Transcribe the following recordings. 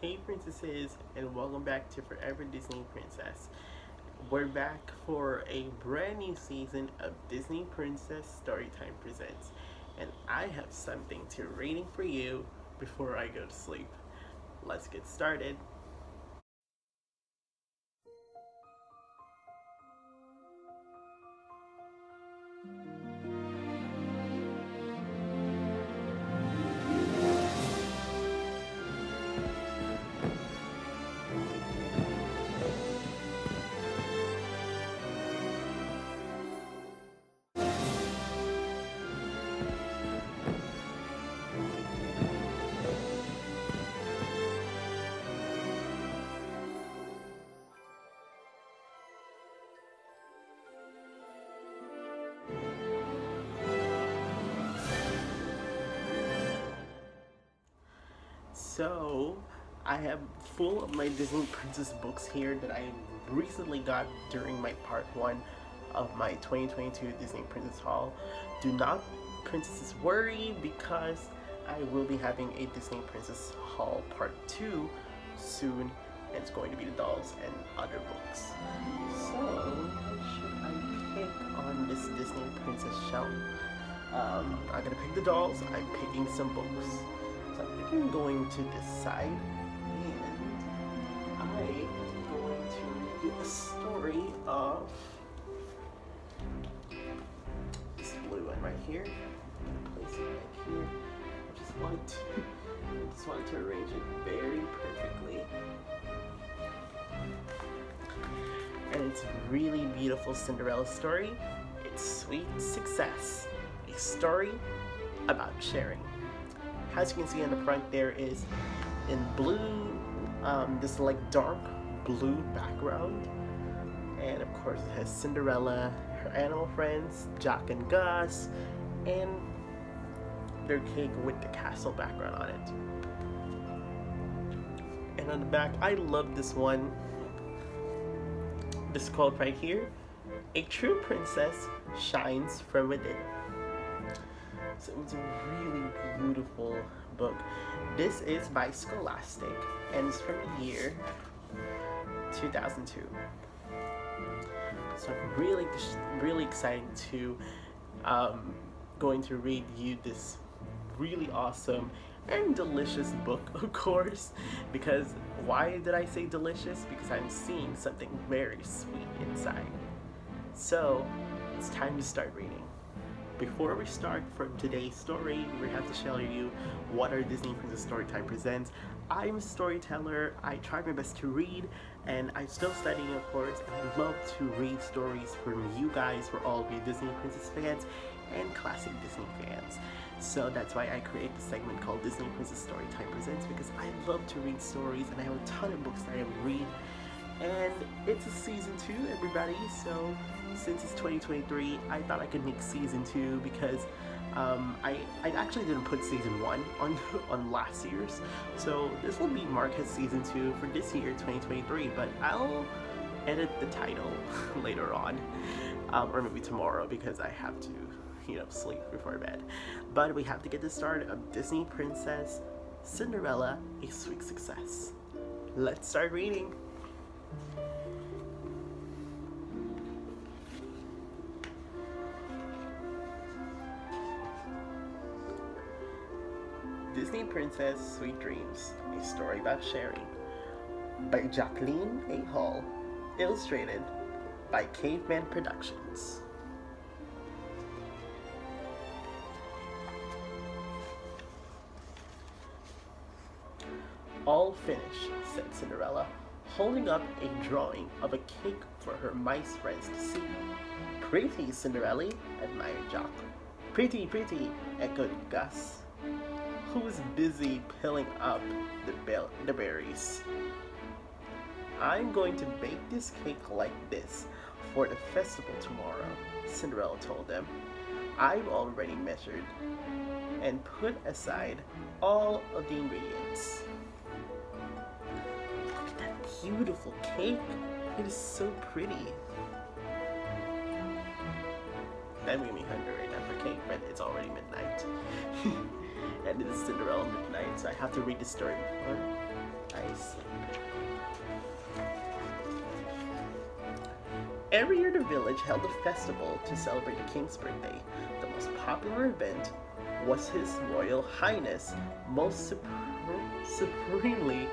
Hey princesses, and welcome back to Forever Disney Princess. We're back for a brand new season of Disney Princess Storytime Presents, and I have something to reading for you before I go to sleep. Let's get started. So, I have full of my Disney Princess books here that I recently got during my part 1 of my 2022 Disney Princess haul. Do not, princesses, worry, because I will be having a Disney Princess haul part 2 soon, and it's going to be the dolls and other books. So, what should I pick on this Disney Princess shelf? I'm gonna pick the dolls, I'm picking some books. So I think I'm going to this side, and I'm going to read a story of this blue one right here. I'm gonna place it right here. I just wanted to arrange it very perfectly. And it's a really beautiful Cinderella story. It's Sweet Success, a story about sharing. As you can see on the front, there is in blue, this like dark blue background, and of course it has Cinderella, her animal friends, Jack and Gus, and their cake with the castle background on it. And on the back, I love this one. This quote right here: "A true princess shines from within." So it's a really beautiful book. This is by Scholastic, and it's from the year 2002. So I'm really excited to going to read you this really awesome and delicious book, of course. Because why did I say delicious? Because I'm seeing something very sweet inside. So it's time to start reading. Before we start for today's story, we have to show you what our Disney Princess Storytime presents. I'm a storyteller. I try my best to read, and I'm still studying, of course, and I love to read stories from you guys, for all of you Disney Princess fans and classic Disney fans. So that's why I create this segment called Disney Princess Storytime Presents, because I love to read stories, and I have a ton of books that I read. And it's a season 2, everybody, so since it's 2023, I thought I could make season 2 because I actually didn't put season 1 on last year's, so this will be marked as season 2 for this year, 2023, but I'll edit the title later on, or maybe tomorrow, because I have to, sleep before bed. But we have to get the start of Disney Princess Cinderella, a Sweet Success. Let's start reading. Disney Princess Sweet Dreams, a story about sharing, by Jacqueline A. Hall, illustrated by Caveman Productions. "All finished," said Cinderella, holding up a drawing of a cake for her mice friends to see. "Pretty, Cinderella," admired Jack. "Pretty, pretty," echoed Gus, who was busy peeling up the berries. "I'm going to bake this cake like this for the festival tomorrow," Cinderella told them. "I've already measured and put aside all of the ingredients." Look at that beautiful cake. It is so pretty. That made me hungry right now for cake, but it's already midnight. And it is Cinderella midnight, so I have to read the story before nice sleep. Every year the village held a festival to celebrate the king's birthday. The most popular event was His Royal Highness' most supremely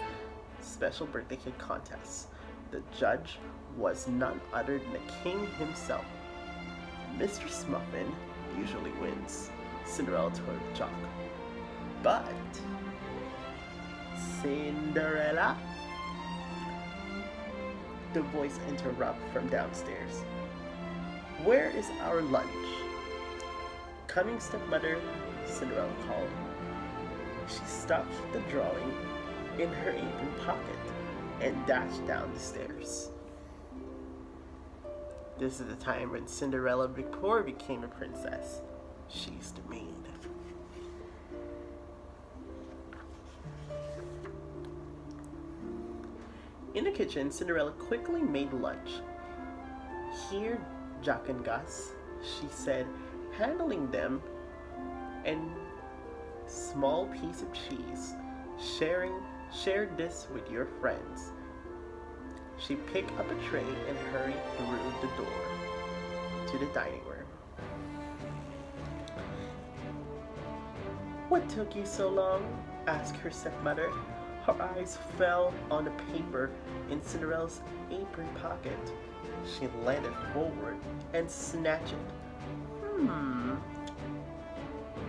special birthday cake contest. The judge was none other than the king himself. Mistress Muffin usually wins, Cinderella told Jock. But Cinderella? The voice interrupted from downstairs. Where is our lunch? Coming, stepmother, Cinderella called. She stuffed the drawing in her apron pocket and dashed down the stairs. This is the time when Cinderella before became a princess. She's the maid. In the kitchen, Cinderella quickly made lunch. Here, Jack and Gus, she said, handling them and small piece of cheese. Share this with your friends. She picked up a tray and hurried through the door to the dining room. What took you so long? Asked her stepmother. Her eyes fell on the paper in Cinderella's apron pocket. She leaned it forward and snatched it.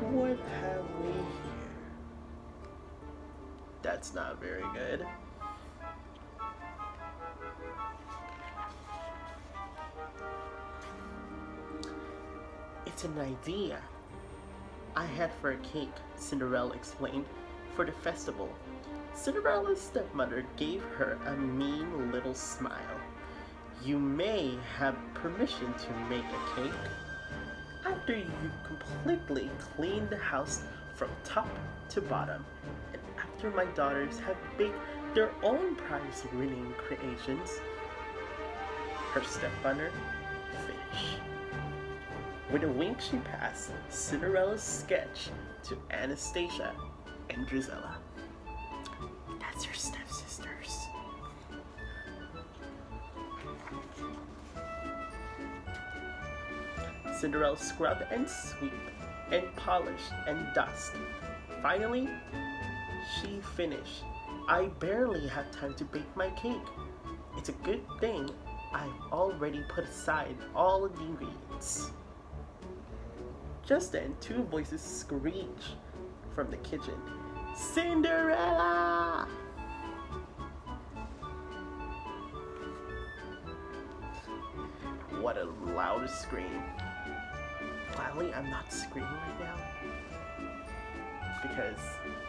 What have we here? That's not very good. It's an idea I had for a cake, Cinderella explained, for the festival. Cinderella's stepmother gave her a mean little smile. You may have permission to make a cake after you completely clean the house from top to bottom, and after my daughters have baked their own prize-winning creations. Her stepmother finished. With a wink she passed Cinderella's sketch to Anastasia and Drizella. That's her stepsisters. Cinderella scrubbed and sweep and polished and dust. Finally, she finished. I barely have time to bake my cake. It's a good thing I've already put aside all of the ingredients. Just then, two voices screeched from the kitchen. Cinderella! What a loud scream. Gladly, I'm not screaming right now because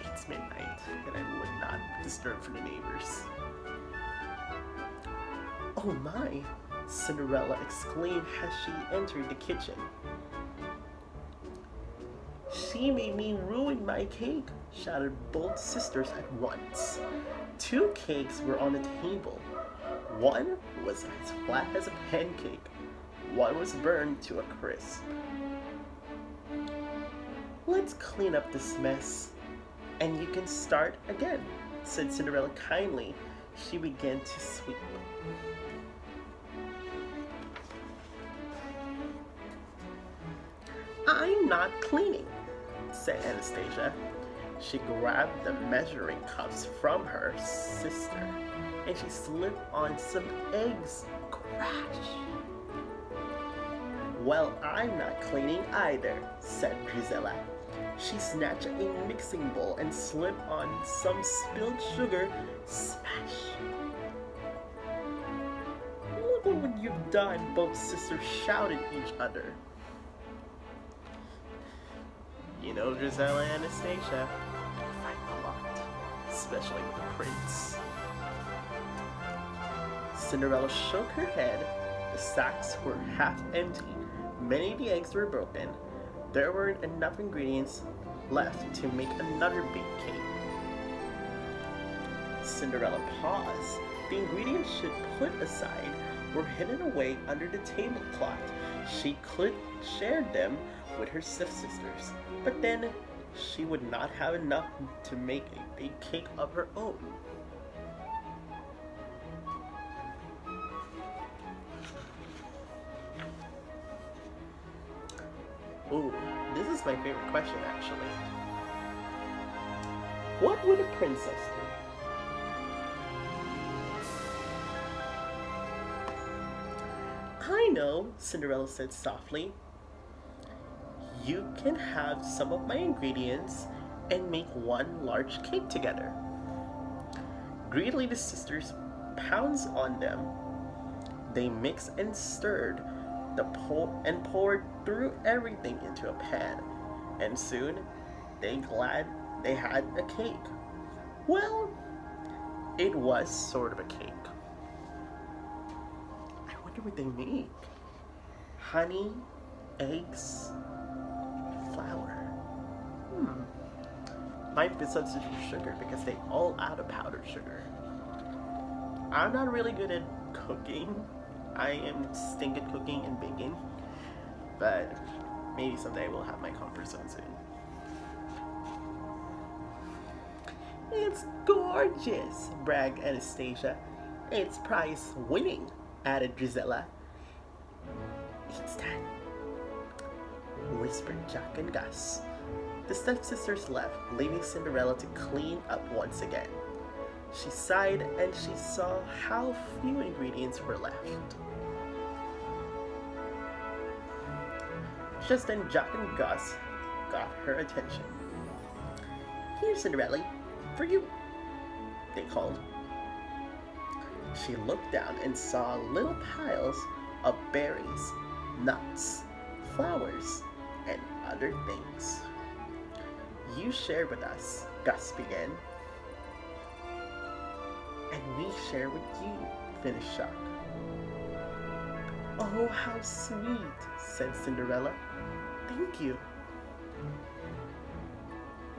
it's midnight and I would not disturb for the neighbors. Oh my! Cinderella exclaimed as she entered the kitchen. She made me ruin my cake, shouted both sisters at once. Two cakes were on the table. One was as flat as a pancake. One was burned to a crisp. Let's clean up this mess, and you can start again, said Cinderella kindly. She began to sweep. I'm not cleaning, said Anastasia. She grabbed the measuring cups from her sister, and she slipped on some eggs. Crash! Well, I'm not cleaning either, said Drizella. She snatched a mixing bowl and slipped on some spilled sugar. Smash! Look what you've done, both sisters shouted at each other. You know, Drizella and Anastasia, they fight a lot, especially with the prince. Cinderella shook her head. The sacks were half empty. Many of the eggs were broken. There weren't enough ingredients left to make another big cake. Cinderella paused. The ingredients she'd put aside were hidden away under the tablecloth. She could share them with her stepsisters, but then she would not have enough to make a big cake of her own. Ooh, this is my favorite question actually. What would a princess do? I know, Cinderella said softly. You can have some of my ingredients and make one large cake together. Greedily, the sisters pounced on them. They mixed and stirred and poured through everything into a pan, and soon they had a cake. Well, it was sort of a cake. I wonder what they make. Honey, eggs, flour. Might be substitute sugar because they all add a powdered sugar. I'm not really good at cooking. I am stink at cooking and baking, but maybe someday we'll have my comfort zone soon. It's gorgeous, bragged Anastasia. It's prize winning, added Drizella. It's done, whispered Jack and Gus. The stepsisters left, leaving Cinderella to clean up once again. She sighed and she saw how few ingredients were left. Just then Jack and Gus got her attention. Here, Cinderella, for you, they called. She looked down and saw little piles of berries, nuts, flowers, and other things. You share with us, Gus began. And we share with you, finished Jack. Oh, how sweet, said Cinderella. Thank you.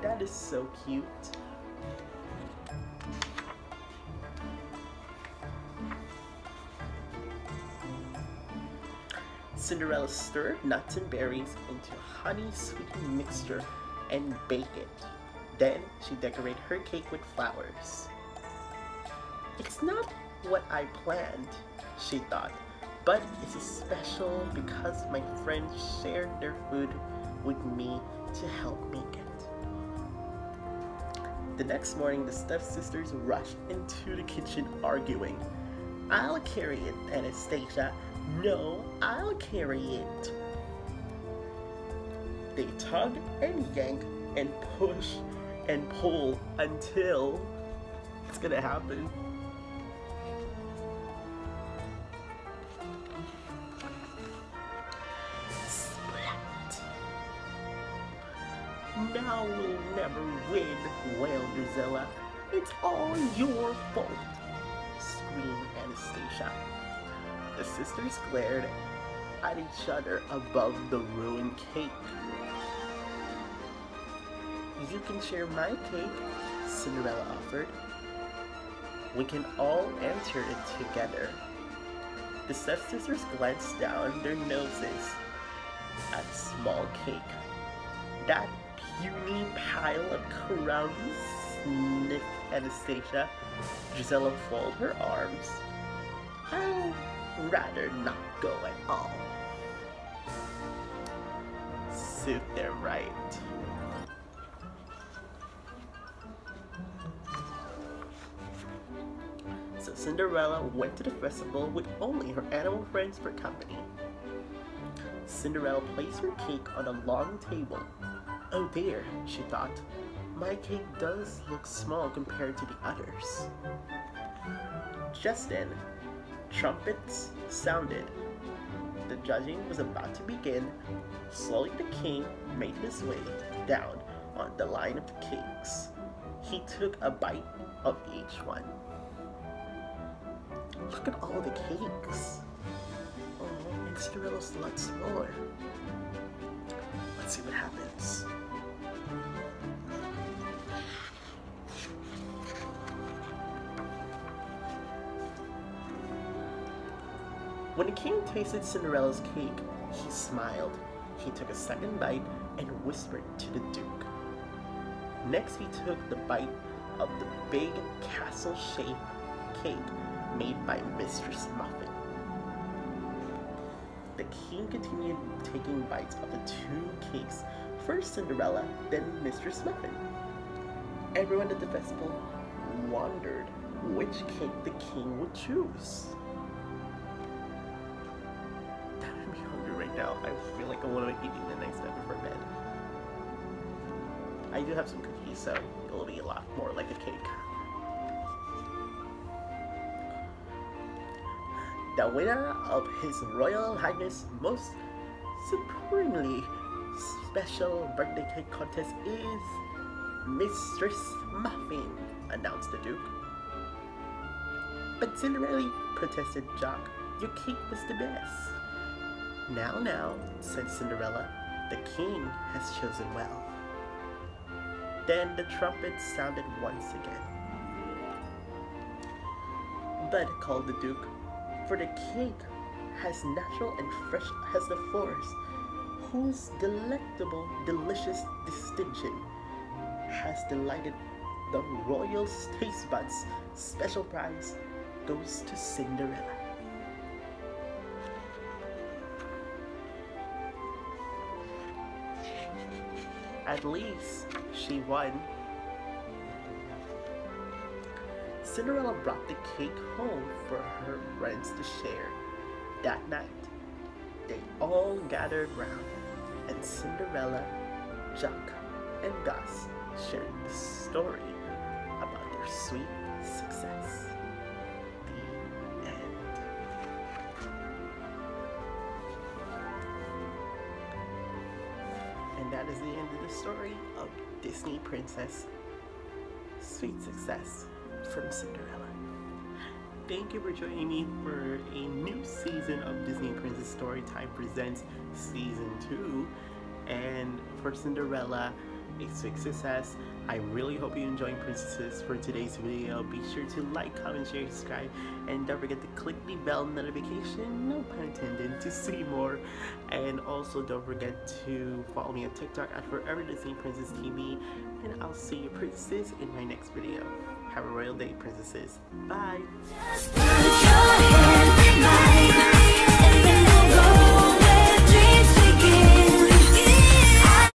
That is so cute. Cinderella stirred nuts and berries into a honey-sweetened mixture and baked it. Then she decorated her cake with flowers. It's not what I planned, she thought, but it's special because my friends shared their food with me to help make it. The next morning, the stepsisters rushed into the kitchen arguing. I'll carry it, Anastasia. No, I'll carry it. They tug and yank and push and pull until it's gonna happen. Splat! Now we'll never win, wailed Drizella. It's all your fault, screamed Anastasia. The sisters glared at each other above the ruined cake. You can share my cake, Cinderella offered. We can all enter it together. The stepsisters glanced down their noses at the small cake. That puny pile of crumbs, sniffed Anastasia. Drizella folded her arms. I'd rather not go at all. Suit them right. So Cinderella went to the festival with only her animal friends for company. Cinderella placed her cake on a long table. Oh dear, she thought, my cake does look small compared to the others. Just then, trumpets sounded. The judging was about to begin. Slowly the king made his way down on the line of the cakes. He took a bite of each one. Look at all the cakes. Oh, and Cinderella's a lot smaller. Let's see what happens. When the king tasted Cinderella's cake, he smiled. He took a second bite and whispered to the duke. Next, he took the bite of the big castle-shaped cake made by Mistress Muffin. the king continued taking bites of the 2 cakes. First Cinderella, then Mistress Muffin. Everyone at the festival wondered which cake the king would choose. That made me hungry right now. I feel like I want to eat the next night before bed. I do have some cookies, so it'll be a lot more like a cake. The winner of His Royal Highness most supremely special birthday cake contest is Mistress Muffin, announced the Duke. But Cinderella, protested Jock, your cake was the best. Now, said Cinderella, the king has chosen well. Then the trumpet sounded once again. But, called the Duke, for the cake has natural and fresh as the forest, whose delectable, delicious distinction has delighted the royal taste buds. Special prize goes to Cinderella. At least she won. Cinderella brought the cake home for her friends to share. That night, they all gathered round, and Cinderella, Jack, and Gus shared the story about their sweet success. The end. And that is the end of the story of Disney Princess Sweet Success from Cinderella. Thank you for joining me for a new season of Disney Princess Storytime Presents Season 2. And for Cinderella, a sweet success. I really hope you enjoyed Princesses for today's video. Be sure to like, comment, share, subscribe, and don't forget to click the bell notification, no pun intended, to see more. And also don't forget to follow me on TikTok at Forever Disney Princess TV, and I'll see you princesses in my next video. Have a royal day, princesses. Bye!